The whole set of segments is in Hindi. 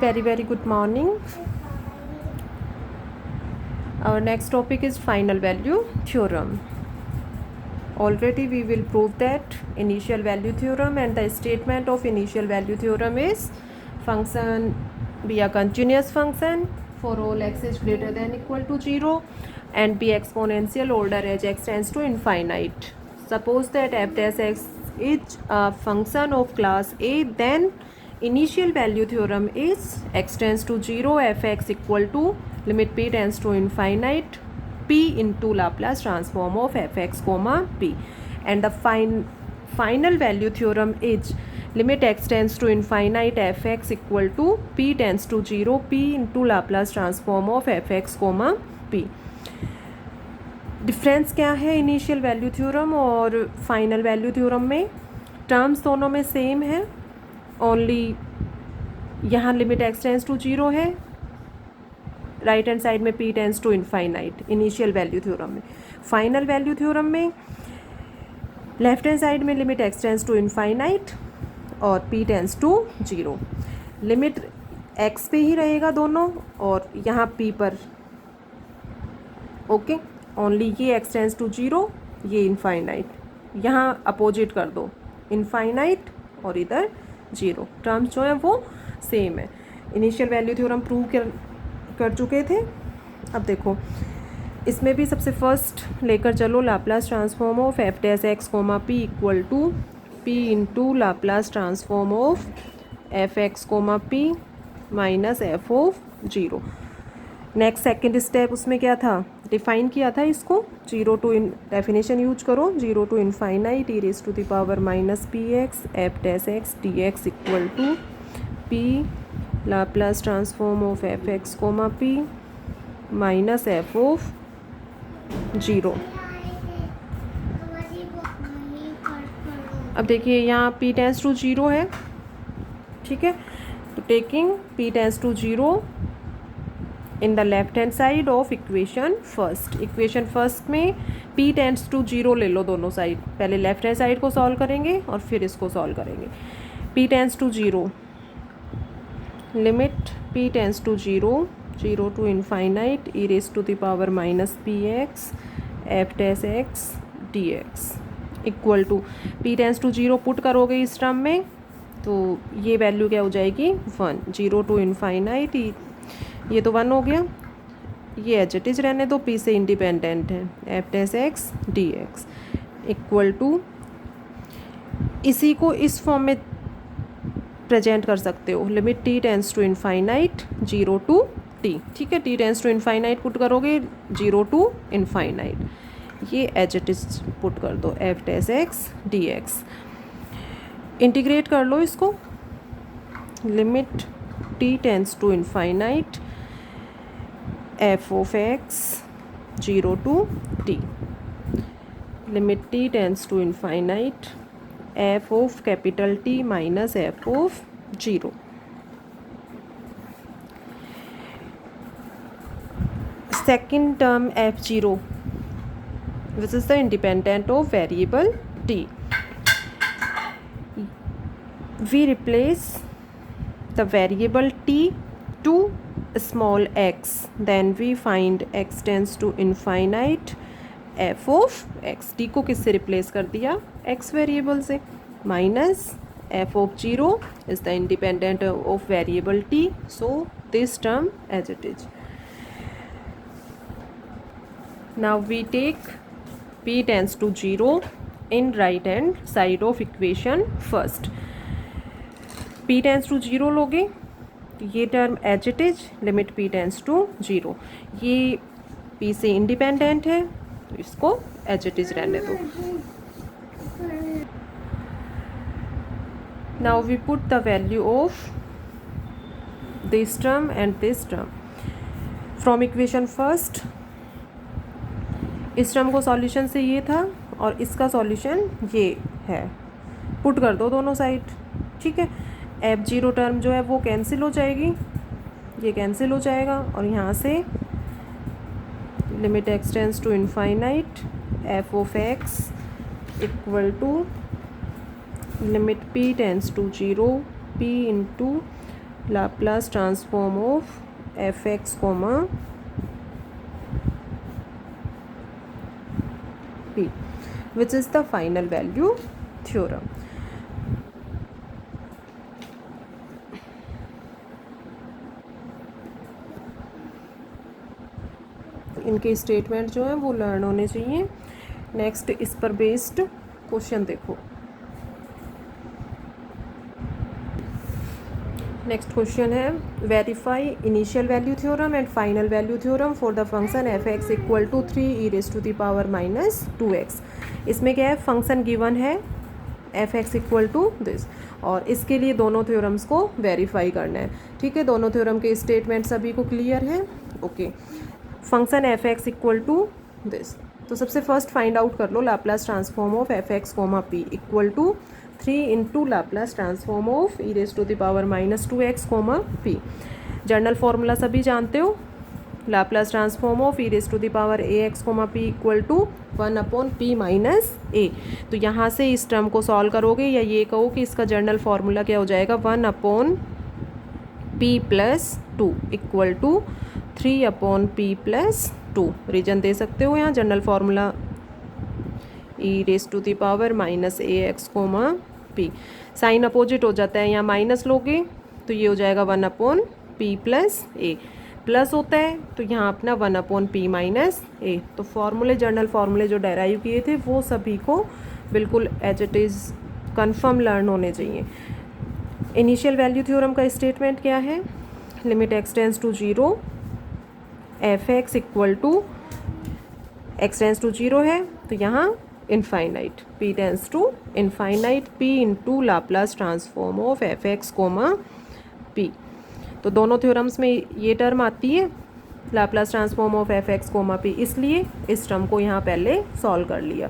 Very good morning. Our next topic is final value theorem. Already we will prove that initial value theorem, and the statement of initial value theorem is function be a continuous function for all x is greater than equal to 0 and be exponential order as x tends to infinite. Suppose that f dash x is a function of class A, then initial value theorem is x tends to 0 fx equal to limit p tends to infinite p into Laplace transform of fx comma p, and the final value theorem is limit x tends to infinite fx equal to p tends to 0 p into Laplace transform of fx comma p. Difference क्या है इनिशियल वैल्यू थ्योरम और फाइनल वैल्यू थ्योरम में? टर्म्स दोनों में सेम है, ओनली यहाँ लिमिट एक्स टेंस टू 0 है, राइट हैंड साइड में p tends to infinite initial value theorem में. फाइनल वैल्यू थ्योरम में लेफ्ट हैंड साइड में limit X tends to infinite और p tends to 0. Limit x पे ही रहेगा दोनों और यहाँ p पर. ओके, ओनली ये x टेंस टू 0, ये इनफाइनाइट. यहाँ अपोजिट कर दो, इनफाइनाइट और इधर 0. टर्म्स जो है वो सेम है. इनिशियल वैल्यू थ्योरम प्रूव कर चुके थे. अब देखो इसमें भी सबसे फर्स्ट लेकर चलो Laplace transform of F dash X comma P equal to P into Laplace transform of F x comma P minus F of 0. Next second step उसमें क्या था, डिफाइन किया था इसको. 0 टू डेफिनेशन यूज करो, 0 to infinite E raise to the power minus P X F dash X D X equal to P Laplace transform of F x comma P minus F of 0. अब देखिए यहाँ p टेंस टू 0 है, ठीक है. तो taking p tends to 0 in the left hand side of equation first. Equation first में p टेंस टू 0 ले लो दोनों साइड. पहले लेफ्ट हैंड साइड को सॉल्व करेंगे और फिर इसको सॉल्व करेंगे. p tends to 0, limit p tends to 0 to infinite E raise to the power minus P X F dash X D X equal to p tends to 0 put करोगे इस टर्म में तो ये वैल्यू क्या हो जाएगी 1. 0 टू इनफाइनाइट ये तो 1 हो गया, ये एज इट इज रहने दो, p से इंडिपेंडेंट है, F dash X D X equal to, इसी को इस फॉर्म में प्रेजेंट कर सकते हो. Limit t tends to infinite 0 to t, ठीक है. t tends to infinite put करोगे 0 टू इनफाइनाइट, ये एज इट इज पुट कर दो, F dash X D X. Integrate कर लो इसको. Limit t tends to infinite F of X 0 to t, limit t tends to infinite F of capital T minus F of 0. Second term f0 which is the independent of variable t. we replace the variable t to small x, then we find x tends to infinite f of x. t को किससे रिप्लेस कर दिया, x वेरिएबल से, minus f of 0 is the independent of variable t, so this term as it is. Now we take p tends to 0 in right hand side of equation first. p tends to 0 लोगे तो ये term as it is, limit p tends to 0, ये p से इंडिपेंडेंट है तो इसको एज इट इज रहने दो. Now we put the value of this term and this term from equation first. इस टर्म को सॉल्यूशन से ये था और इसका सॉल्यूशन ये है, पुट कर दो दोनों साइड, ठीक है. f0 टर्म जो है वो कैंसिल हो जाएगी, ये कैंसिल हो जाएगा और यहाँ से limit x tends to infinite F of X equal to limit p tends to 0 p into Laplace transform of F x comma P which is the final value theorem. इनके स्टेटमेंट जो हैं वो लर्न होने चाहिए। नेक्स्ट इस पर बेस्ड क्वेश्चन देखो। नेक्स्ट क्वेश्चन है verify initial value theorem and final value theorem for the function F x equal to 3e⁻⁻2x। इसमें क्या है, फंक्शन गिवन है F x equal to this, और इसके लिए दोनों थ्योरम्स को वेरीफाई करना है। ठीक है, दोनों थ्योरम के स्टेटमेंट सभी को क्लियर है। Okay, function F x equal to this, तो सबसे फर्स्ट फाइंड आउट कर लो Laplace transform of F x comma P equal to 3 into Laplace transform of e⁻⁻2x comma p. General formula सभी जानते हो, Laplace transform of e⁻ax comma P equal to 1/p minus a। तो यहाँ से इस टर्म को सॉल्व करोगे, या ये कहो कि इसका जनरल फॉर्मूला क्या हो जाएगा, 1/p plus 2 equal to 3/p plus 2। Reason दे सकते हो यहाँ, general formula e⁻−ax comma p। Sign opposite हो जाता है, यहाँ माइनस लोगे तो ये हो जाएगा 1/p प्लस a, प्लस होता है तो यहाँ अपना 1/p माइनस a। तो फॉर्मूले, जनरल फार्मूले जो डेराइव किए थे वो सभी को बिल्कुल as it is confirm learn होने चाहिए। इनिशियल वैल्यू थ्योरम का स्टेटमेंट क्या है, limit x tends to 0 F x equal to x tends to 0 है तो यहाँ infinite, p tends to infinite, p into Laplace transform of F x comma p। तो दोनों थ्योरम्स में ये टर्म आती है Laplace transform of F x comma p, इसलिए इस टर्म को यहाँ पहले सॉल्व कर लिया।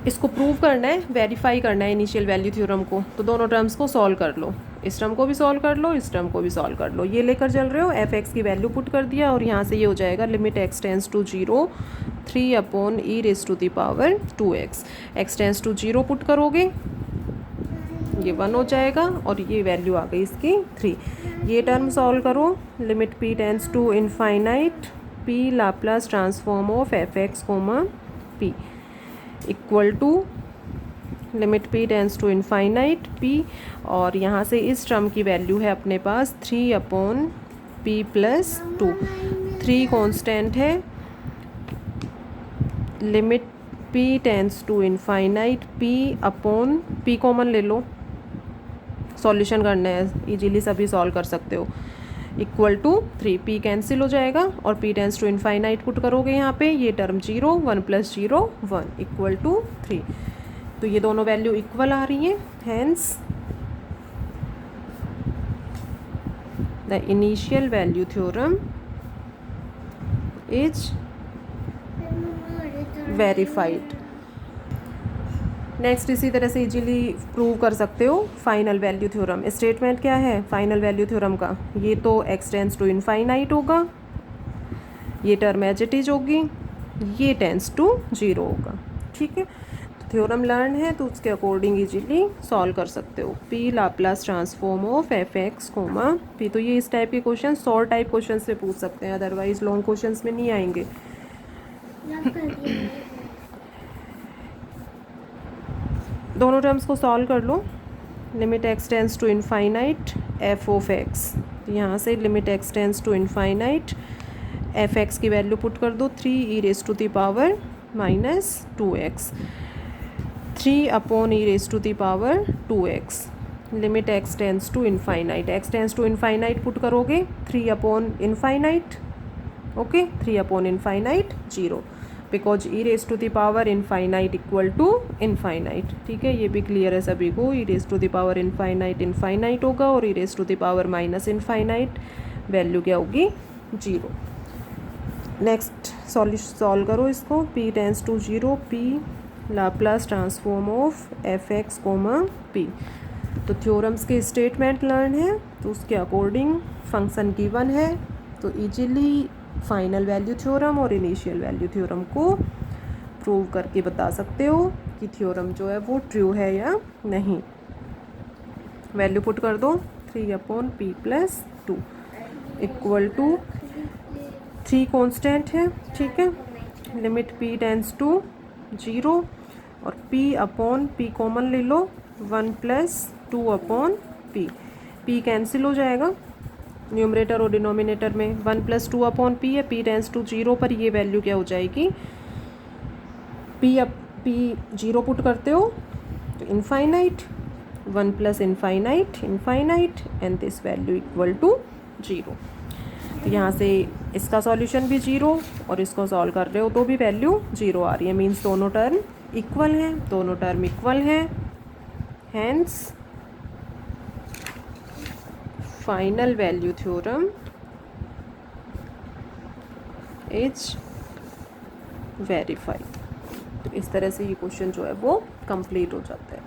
इसको प्रूव करना है, वेरीफाई करना है इनिशियल वैल्यू थ्योरम को, तो दोनों टर्म्स को सॉल्व कर लो, इस टर्म को भी सॉल्व कर लो, इस टर्म को भी सॉल्व कर लो। ये लेकर चल रहे हो, एफ एक्स की वैल्यू पुट कर दिया और यहाँ से ये हो जाएगा limit x tends to 0 3/e⁻²x। x tends to 0 put करोगे ये 1 हो जाएगा और ये वैल्यू आ गई इसकी 3। ये टर्म सॉल्व करो, limit p tends to infinite p Laplace transform of F x comma p equal to limit p tends to infinite p, और यहाँ से इस टर्म की वैल्यू है अपने पास 3/p प्लस 2। 3 कांस्टेंट है, limit p tends to infinite p common ले लो, सॉल्यूशन करना है, इजीली सभी सॉल्व कर सकते हो, इक्वल टू 3। p कैंसिल हो जाएगा और p tends to infinite put करोगे यहाँ पे, ये टर्म 0 1 प्लस 0 1 इक्वल टू 3। तो ये दोनों वैल्यू इक्वल आ रही हैं, hence the initial value theorem is verified. Next इसी तरह से इजीली प्रूव कर सकते हो फाइनल वैल्यू थ्योरम। स्टेटमेंट क्या है फाइनल वैल्यू थ्योरम का, ये तो x टेंस टू इनफाइनाइट होगा, ये टर्म एज इट इज होगी, ये टेंस टू 0 होगा। ठीक है, तो थ्योरम लर्न है तो उसके अकॉर्डिंग इजीली सॉल्व कर सकते हो। p Laplace transform of F x comma p। तो ये इस टाइप के क्वेश्चन शॉर्ट टाइप क्वेश्चन से पूछ सकते हैं, अदरवाइज लॉन्ग क्वेश्चन में नहीं आएंगे। दोनों टर्म्स को सॉल्व कर लो, limit x tends to infinite f of x, यहाँ से limit x tends to infinite f x की वैल्यू पुट कर दो 3e⁻⁻2x, 3/e⁻2x, limit x tends to infinite, x tends to infinite put करोगे 3/इनफाइनाइट, ओके 3/इनफाइनाइट 0, because e⁻⁻⁻ equal to infinite. ठीक है, ये भी क्लियर है सभी को, e⁻⁻⁻ इनफाइनाइट होगा और e⁻⁻⁻ वैल्यू क्या होगी 0। नेक्स्ट सॉल्व करो इसको, p tends to 0 p Laplace transform of F x comma p। तो थ्योरम्स के स्टेटमेंट लर्न है तो उसके अकॉर्डिंग फंक्शन गिवन है, तो इजीली फाइनल वैल्यू थ्योरम और इनिशियल वैल्यू थ्योरम को प्रूव करके बता सकते हो कि थ्योरम जो है वो ट्रू है या नहीं। वैल्यू पुट कर दो 3/p+2 इक्वल टू 3 कांस्टेंट है, ठीक है। लिमिट p टेंड्स टू 0 और p/p कॉमन ले लो 1+2/p। p कैंसिल हो जाएगा न्यूमरेटर और डिनोमिनेटर में, 1+2/p है, p टेंड्स टू 0 पर ये वैल्यू क्या हो जाएगी, p 0 पुट करते हो तो infinite, 1 + infinite infinite and this value equal to 0। तो यहाँ से इसका सॉल्यूशन भी 0 और इसको सॉल्व कर रहे हो तो भी वैल्यू 0 आ रही है, मीन्स दोनों टर्म इक्वल हैं, दोनों टर्म इक्वल हैं, hence final value theorem is verified. तो इस तरह से ये क्वेश्चन जो है वो कंप्लीट हो जाता है।